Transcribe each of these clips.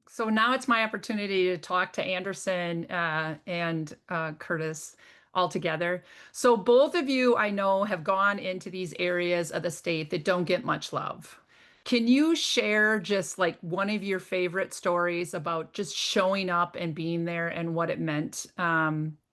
So now it's my opportunity to talk to Anderson and Curtis all together. So both of you, I know, have gone into these areas of the state that don't get much love. Can you share just like one of your favorite stories about just showing up and being there and what it meant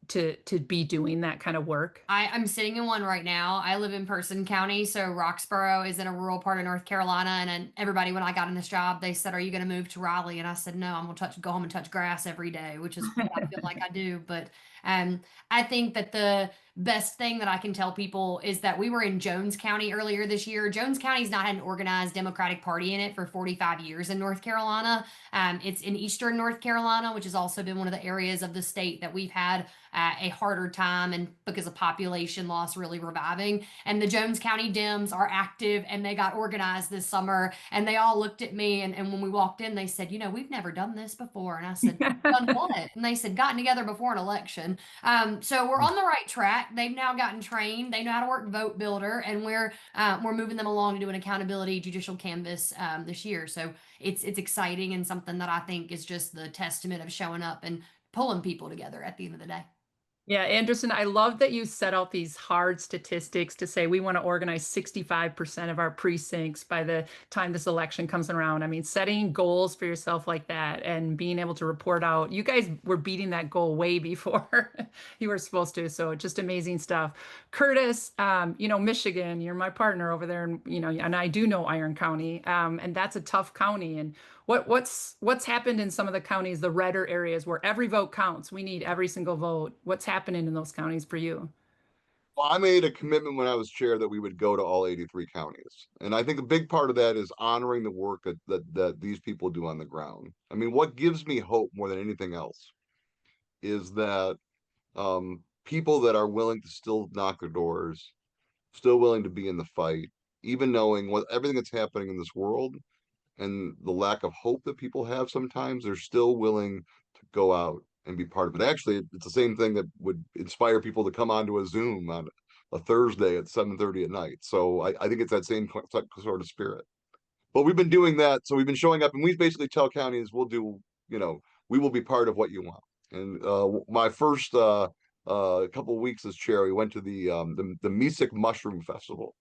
to be doing that kind of work? I'm sitting in one right now. I live in Person County, so Roxborough is in a rural part of North Carolina. And then everybody, when I got in this job, they said, "Are you going to move to Raleigh?" And I said, "No, I'm going to go home and touch grass every day," which is what I feel like I do. But um, I think that the best thing that I can tell people is that we were in Jones County earlier this year. Jones County's not had an organized Democratic Party in it for 45 years in North Carolina. It's in eastern North Carolina, which has also been one of the areas of the state that we've had a harder time and because of population loss really reviving. And the Jones County Dems are active and they got organized this summer. And they all looked at me and when we walked in, they said, "We've never done this before." And I said, "Done what?" And they said, "Gotten together before an election." So we're on the right track. They've now gotten trained. They know how to work Vote Builder, and we're moving them along to do an accountability judicial canvas this year. So it's exciting and something that I think is just the testament of showing up and pulling people together at the end of the day. Yeah, Anderson, I love that you set out these hard statistics to say we want to organize 65% of our precincts by the time this election comes around. I mean, setting goals for yourself like that and being able to report out. You guys were beating that goal way before you were supposed to. So just amazing stuff. Curtis, Michigan, you're my partner over there, and I do know Iron County, and that's a tough county. And what's happened in some of the counties, the redder areas where every vote counts? We need every single vote. What's happening in those counties for you? Well, I made a commitment when I was chair that we would go to all 83 counties. And I think a big part of that is honoring the work that these people do on the ground. I mean, what gives me hope more than anything else is that people that are willing to still knock their doors, still willing to be in the fight, even knowing what everything that's happening in this world and the lack of hope that people have sometimes, they're still willing to go out and be part of it. Actually, it's the same thing that would inspire people to come onto a Zoom on a Thursday at 7:30 at night. So I think it's that same sort of spirit. But we've been doing that. So we've been showing up and we basically tell counties we'll do, we will be part of what you want. And my first couple of weeks as chair, we went to the Mesic Mushroom Festival.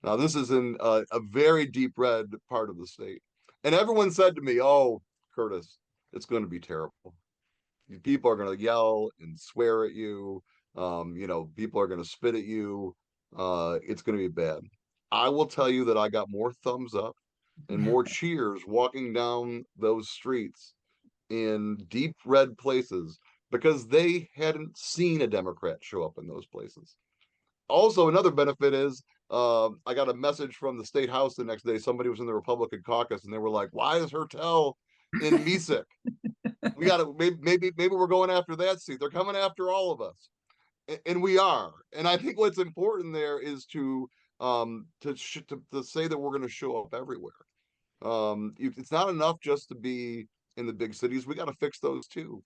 Now, this is in a very deep red part of the state. And everyone said to me, "Oh, Curtis, it's going to be terrible. People are going to yell and swear at you. People are going to spit at you. It's going to be bad." I will tell you that I got more thumbs up and more cheers walking down those streets in deep red places because they hadn't seen a Democrat show up in those places. Also, another benefit is I got a message from the state house the next day. Somebody was in the Republican caucus, and they were like, "Why is Hertel in Mesic? We got to maybe we're going after that seat. They're coming after all of us, and we are. And I think what's important there is to say that we're going to show up everywhere. It's not enough just to be in the big cities. We got to fix those too.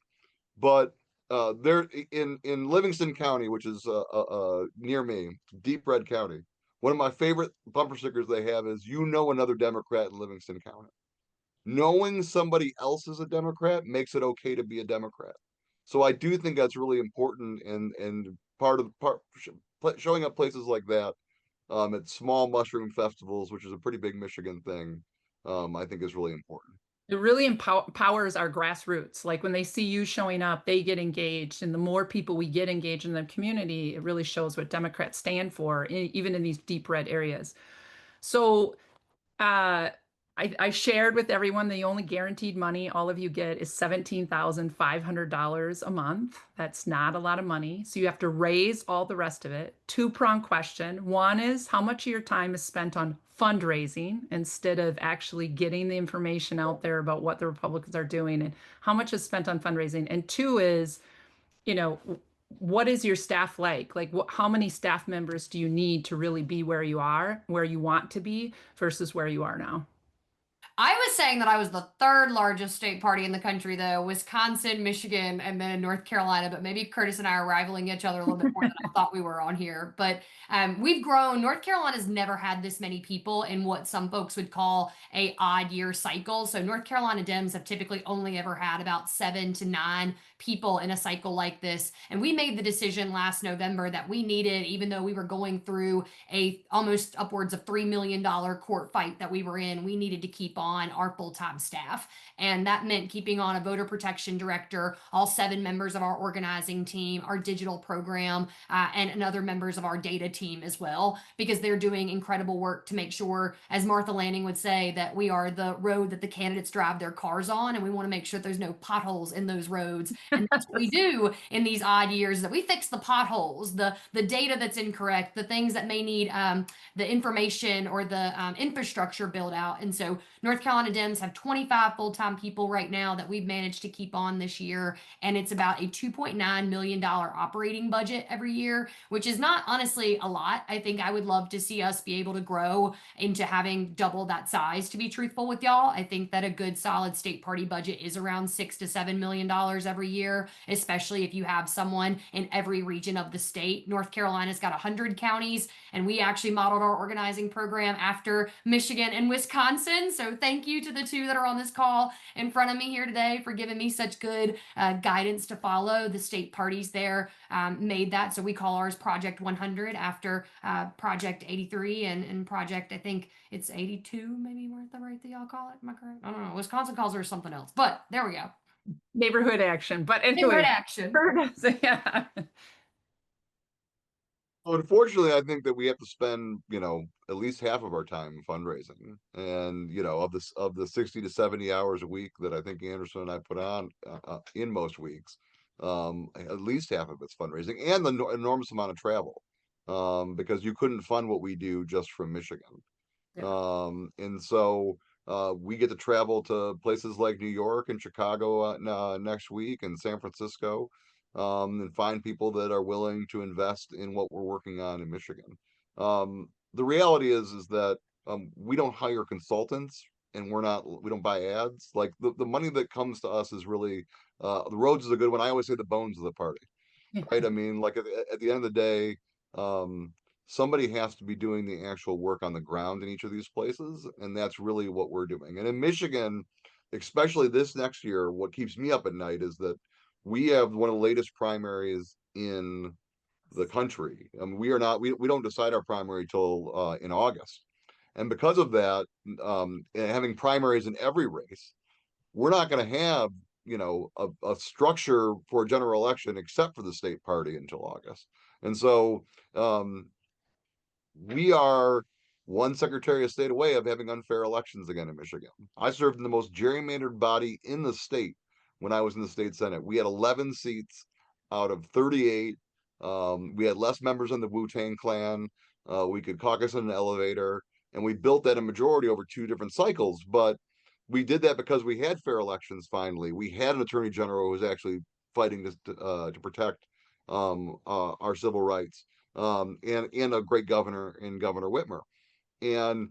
But there in Livingston County, which is near me, Deep Red County. One of my favorite bumper stickers they have is another Democrat in Livingston County. Knowing somebody else is a Democrat makes it okay to be a Democrat. So I do think that's really important and part showing up places like that at small mushroom festivals, which is a pretty big Michigan thing, I think is really important. It really empowers our grassroots. Like when they see you showing up, they get engaged. And the more people we get engaged in the community, it really shows what Democrats stand for, even in these deep red areas. So Uh, I shared with everyone the only guaranteed money all of you get is $17,500 a month. That's not a lot of money. So you have to raise all the rest of it. Two-prong question. One is how much of your time is spent on fundraising instead of actually getting the information out there about what the Republicans are doing and how much is spent on fundraising. And two is, you know, what is your staff like? Like, how many staff members do you need to really be where you are, where you want to be versus where you are now? I was saying that I was the third largest state party in the country, though, Wisconsin, Michigan, and then North Carolina. But maybe Curtis and I are rivaling each other a little bit more than I thought we were on here. But we've grown. North Carolina's never had this many people in what some folks would call a odd year cycle. So North Carolina Dems have typically only ever had about 7 to 9 people in a cycle like this. And we made the decision last November that we needed, even though we were going through a almost upwards of $3 million court fight that we were in, we needed to keep on our full-time staff. And that meant keeping on a voter protection director, all 7 members of our organizing team, our digital program, and other members of our data team as well, because they're doing incredible work to make sure, as Martha Lanning would say, that we are the road that the candidates drive their cars on, and we want to make sure there's no potholes in those roads. And that's what we do in these odd years, that we fix the potholes, the data that's incorrect, the things that may need the information or the infrastructure build out. And so North Carolina Dems have 25 full-time people right now that we've managed to keep on this year. And it's about a $2.9 million operating budget every year, which is not honestly a lot. I think I would love to see us be able to grow into having double that size, to be truthful with y'all. I think that a good solid state party budget is around $6 to $7 million every year, especially if you have someone in every region of the state. North Carolina's got 100 counties, and we actually modeled our organizing program after Michigan and Wisconsin. So thank you to the two that are on this call in front of me here today for giving me such good guidance to follow. The state parties there made that. So we call ours Project 100 after Project 83 and Project, I think it's 82, maybe, Martha, right, that y'all call it? Am I correct? I don't know. Wisconsin calls her something else, but there we go. Neighborhood action. But Neighborhood anyway, action. yeah. Well, unfortunately, I think that we have to spend, at least half of our time fundraising. And, of the 60 to 70 hours a week that I think Anderson and I put on in most weeks, at least half of it's fundraising and the enormous amount of travel, because you couldn't fund what we do just from Michigan. Yeah. And so we get to travel to places like New York and Chicago next week, and San Francisco, and find people that are willing to invest in what we're working on in Michigan. The reality is that we don't hire consultants, and we don't buy ads. Like the money that comes to us is really the roads is a good one. I always say the bones of the party, right? I mean, like at the end of the day, somebody has to be doing the actual work on the ground in each of these places, and that's really what we're doing. And in Michigan, especially this next year, what keeps me up at night is that we have one of the latest primaries in the country. We don't decide our primary till in August. And because of that, and having primaries in every race, we're not going to have a structure for a general election except for the state party until August. And so we are one Secretary of State away of having unfair elections again in Michigan. I served in the most gerrymandered body in the state when I was in the state Senate. We had 11 seats out of 38. We had less members in the Wu-Tang Clan. We could caucus in an elevator, and we built that a majority over 2 different cycles. But we did that because we had fair elections. Finally, we had an attorney general who was actually fighting to protect our civil rights, and a great governor in Governor Whitmer. And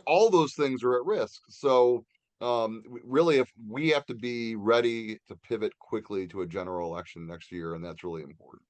all those things are at risk. So really, if we have to be ready to pivot quickly to a general election next year, and that's really important.